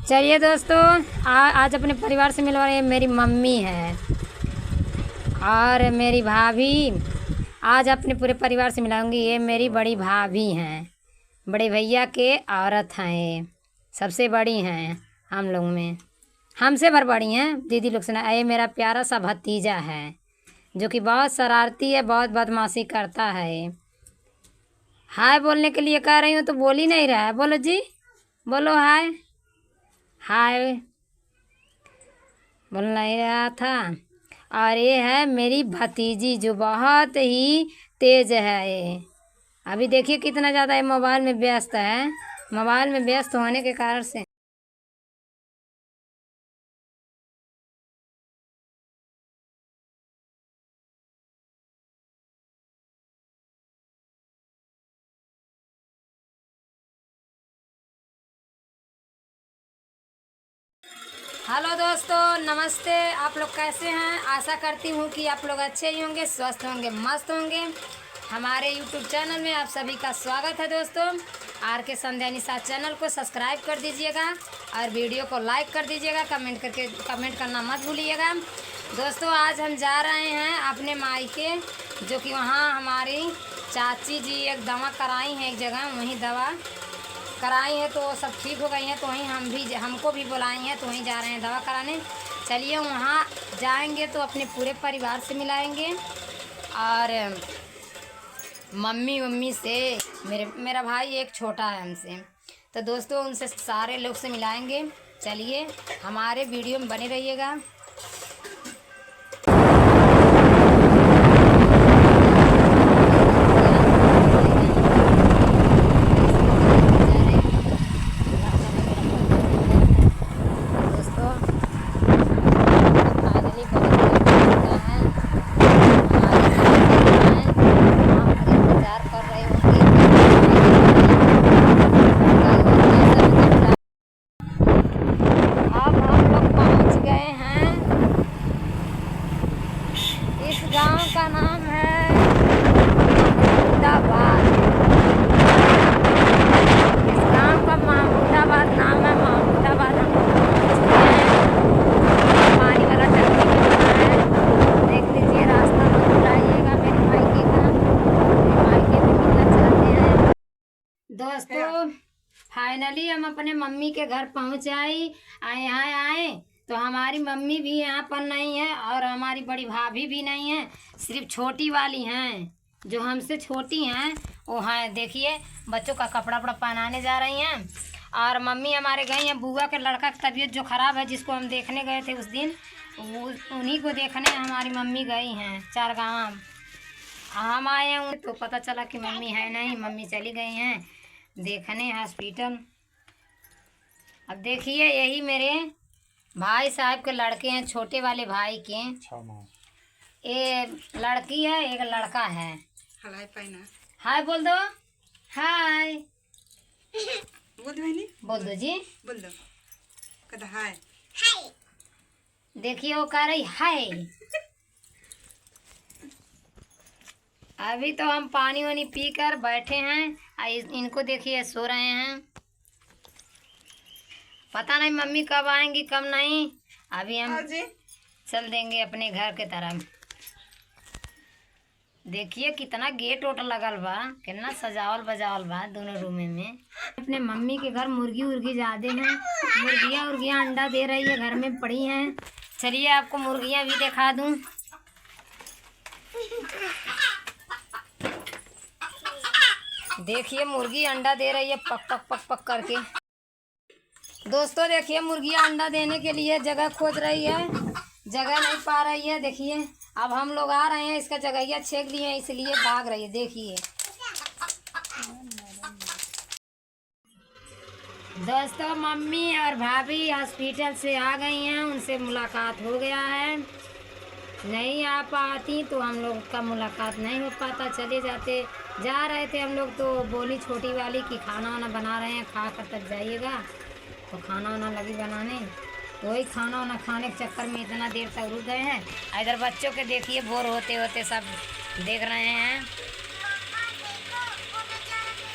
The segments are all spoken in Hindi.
चलिए दोस्तों, आज अपने परिवार से मिलवा रही है। मेरी मम्मी है और मेरी भाभी। आज अपने पूरे परिवार से मिलाऊंगी। ये मेरी बड़ी भाभी हैं, बड़े भैया के औरत हैं। ये सबसे बड़ी हैं हम लोग में, हमसे भर बड़ी हैं दीदी लोग से ना। ये मेरा प्यारा सा भतीजा है जो कि बहुत शरारती है, बहुत बदमाशी करता है। हाय बोलने के लिए कह रही हूँ तो बोल ही नहीं रहा है। बोलो जी, बोलो हाय। हाय बोल नहीं रहा था। और ये है मेरी भतीजी जो बहुत ही तेज है। ये अभी देखिए कितना ज़्यादा ये मोबाइल में व्यस्त है। मोबाइल में व्यस्त होने के कारण से हेलो दोस्तों, नमस्ते। आप लोग कैसे हैं? आशा करती हूँ कि आप लोग अच्छे ही होंगे, स्वस्थ होंगे, मस्त होंगे। हमारे यूट्यूब चैनल में आप सभी का स्वागत है दोस्तों। आर के संध्या निशा चैनल को सब्सक्राइब कर दीजिएगा और वीडियो को लाइक कर दीजिएगा। कमेंट करना मत भूलिएगा। दोस्तों आज हम जा रहे हैं अपने मायके, जो कि वहाँ हमारी चाची जी एक दवा कराई हैं, एक जगह वहीं दवा कराई है तो सब ठीक हो गई हैं। तो वहीं हमको भी बुलाई हैं, तो वहीं जा रहे हैं दवा कराने। चलिए वहाँ जाएंगे तो अपने पूरे परिवार से मिलाएंगे और मम्मी से। मेरा भाई एक छोटा है हमसे, तो दोस्तों उनसे सारे लोग से मिलाएंगे। चलिए हमारे वीडियो में बने रहिएगा। गांव का नाम है महमूदाबाद। इस गांव का महमूदाबाद नाम है। महमूदाबाद हम पानी वाला टंकी है। देख लीजिए रास्ता मत भुलाइएगा मेरे मायके का। मायके में मिलना चाहते हैं दोस्तों। फाइनली हम अपने मम्मी के घर पहुंच आए। तो हमारी मम्मी भी यहाँ पर नहीं है और हमारी बड़ी भाभी भी नहीं है, सिर्फ छोटी वाली हैं जो हमसे छोटी हैं वो हैं। देखिए बच्चों का कपड़ा वपड़ा पहनाने जा रही हैं। और मम्मी हमारे गई हैं बुआ के लड़का की तबीयत जो ख़राब है, जिसको हम देखने गए थे उस दिन, वो उन्हीं को देखने हमारी मम्मी गई हैं चारगांव। हम आए हैं तो पता चला कि मम्मी है नहीं, मम्मी चली गई हैं देखने हॉस्पिटल। अब देखिए यही मेरे भाई साहब के लड़के हैं, छोटे वाले भाई के। ये लड़की है, एक लड़का है। हाय बोल दो, हाय बोल दो जी, बोल दो कदा हाय। देखिए वो कह रही हाय। अभी तो हम पानी वानी पी कर बैठे हैं। इनको देखिए सो रहे हैं। पता नहीं मम्मी कब आएंगी कब नहीं। अभी हम चल देंगे अपने घर के तरफ। देखिए कितना गेट ओट लगल बा, कितना सजावल बजावल बा दोनों रूम में। अपने मम्मी के घर मुर्गी उर्गी ज्यादा हैं। मुर्गियाँ अंडा दे रही है, घर में पड़ी हैं। चलिए आपको मुर्गियाँ भी दिखा दूं। देखिए मुर्गी अंडा दे रही है पक पक पक पक करके। दोस्तों देखिए मुर्गियाँ अंडा देने के लिए जगह खोज रही है, जगह नहीं पा रही है। देखिए अब हम लोग आ रहे हैं, इसका जगहिया छेक लिए हैं इसलिए भाग रही है। देखिए दोस्तों मम्मी और भाभी हॉस्पिटल से आ गई हैं, उनसे मुलाकात हो गया है। नहीं आ पाती तो हम लोग का मुलाकात नहीं हो पाता, चले जा रहे थे हम लोग। तो बोली छोटी वाली कि खाना वाना बना रहे हैं, खा कर तक जाइएगा। तो खाना वाना लगी बनाने, वही खाना वाना खाने के चक्कर में इतना देर तक रुक गए हैं। इधर बच्चों के देखिए बोर होते होते सब देख रहे हैं,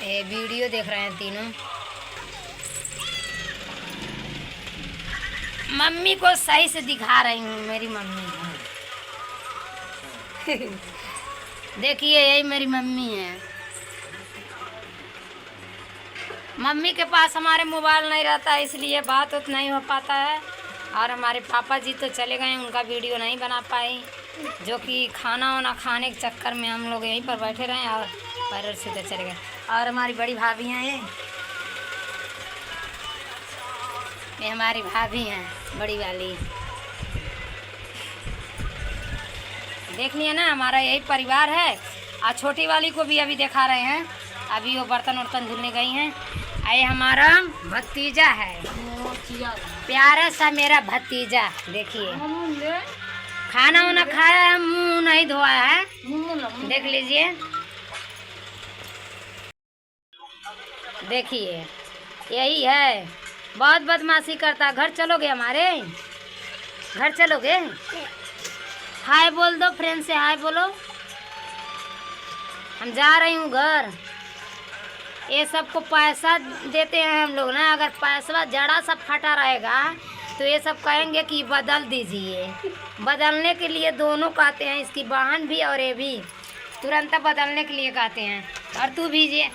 ये वीडियो देख रहे हैं तीनों। मम्मी को सही से दिखा रही हूँ, मेरी मम्मी देखिए यही मेरी मम्मी है। मम्मी के पास हमारे मोबाइल नहीं रहता है, इसलिए बात उत नहीं हो पाता है। और हमारे पापा जी तो चले गए, उनका वीडियो नहीं बना पाई, जो कि खाना वाना खाने के चक्कर में हम लोग यहीं पर बैठे रहे और पैर सीधे चले गए। और हमारी बड़ी भाभी हैं, ये हमारी भाभी हैं बड़ी वाली। देख लिया ना, हमारा यही परिवार है। और छोटी वाली को भी अभी दिखा रहे हैं, अभी वो बर्तन वर्तन धुलने गई हैं। ये हमारा भतीजा है, प्यारा सा मेरा भतीजा। देखिए खाना वाना खाया है, मुंह नहीं धोया है, देख लीजिए। देखिए यही है, बहुत बदमाशी करता। घर चलोगे हमारे, घर चलोगे? हाय बोल दो, फ्रेंड से हाय बोलो। हम जा रही हूँ घर। ये सबको पैसा देते हैं हम लोग ना, अगर पैसा जड़ा सा फटा रहेगा तो ये सब कहेंगे कि बदल दीजिए। बदलने के लिए दोनों कहते हैं, इसकी बहन भी और ये भी तुरंत बदलने के लिए कहते हैं। और तू भी जे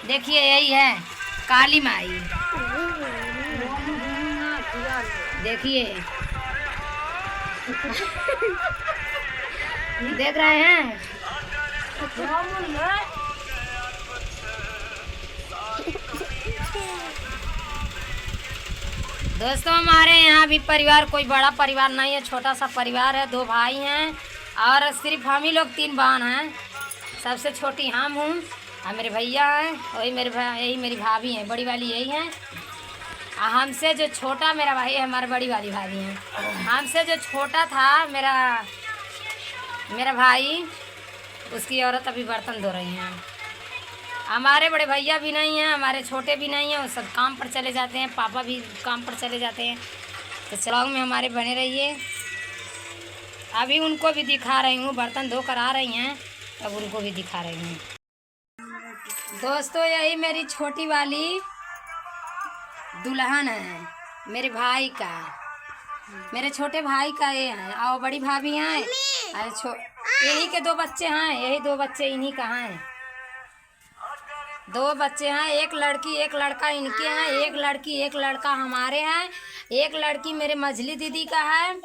देखिए यही है काली माई। देखिए देख रहे हैं। दोस्तों हमारे यहाँ भी परिवार कोई बड़ा परिवार नहीं है, छोटा सा परिवार है। 2 भाई हैं और सिर्फ हम ही लोग 3 बहन हैं। सबसे छोटी हम हूँ और मेरे भैया हैं, वही यही मेरी भाभी हैं, बड़ी वाली यही हैं। और हमसे जो छोटा मेरा भाई है, हमारी बड़ी वाली भाभी हैं। हमसे जो छोटा था मेरा भाई, उसकी औरत अभी बर्तन धो रही हैं। हमारे बड़े भैया भी नहीं हैं, हमारे छोटे भी नहीं हैं, वो सब काम पर चले जाते हैं। पापा भी काम पर चले जाते हैं। तो ब्लॉग में हमारे बने रहिए। अभी उनको भी दिखा रही हूँ, बर्तन धो कर आ रही हैं, तब उनको भी दिखा रही हूँ। दोस्तों यही मेरी छोटी वाली दुल्हन है, मेरे भाई का, मेरे छोटे भाई का ये है। और बड़ी भाभी हैं, यही के 2 बच्चे हैं, यही 2 बच्चे इन्हीं का हैं। 2 बच्चे हैं, एक लड़की एक लड़का इनके हैं, एक लड़की एक लड़का हमारे हैं। एक लड़की मेरे मझली दीदी का है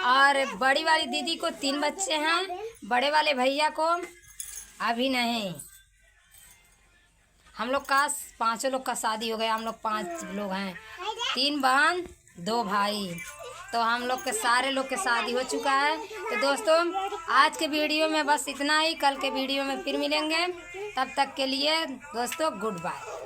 और बड़ी वाली दीदी को 3 बच्चे हैं। बड़े वाले भैया को अभी नहीं। हम लोग का 5 लोग का शादी हो गया, हम लोग 5 लोग हैं, 3 बहन 2 भाई। तो हम लोग के सारे लोग के शादी हो चुका है। तो दोस्तों आज के वीडियो में बस इतना ही, कल के वीडियो में फिर मिलेंगे। तब तक के लिए दोस्तों गुड बाय।